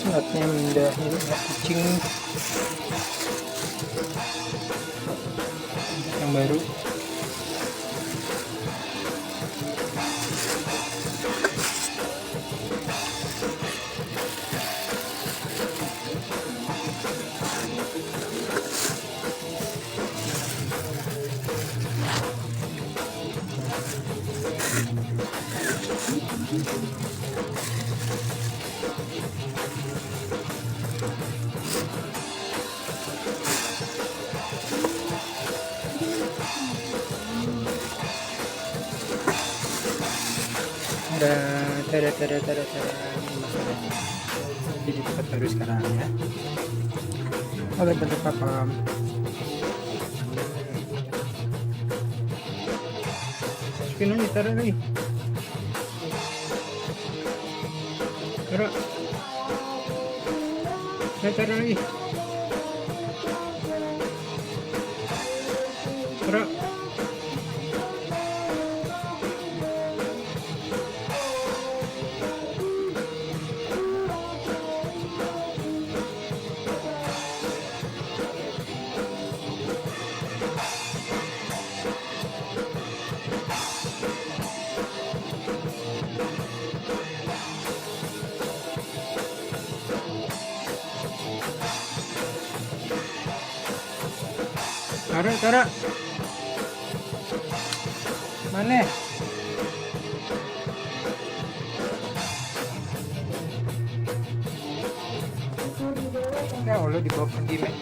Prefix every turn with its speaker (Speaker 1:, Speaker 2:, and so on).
Speaker 1: Saatnya mendahi kucing yang baru. Tada ini masalahnya jadi tempat baru sekarang ya. Oleh bentuk papa masukin aja, taruh lagi, taruh lagi, taruh. Taruh. Mana? Ya Allah, dibawa pergi, men.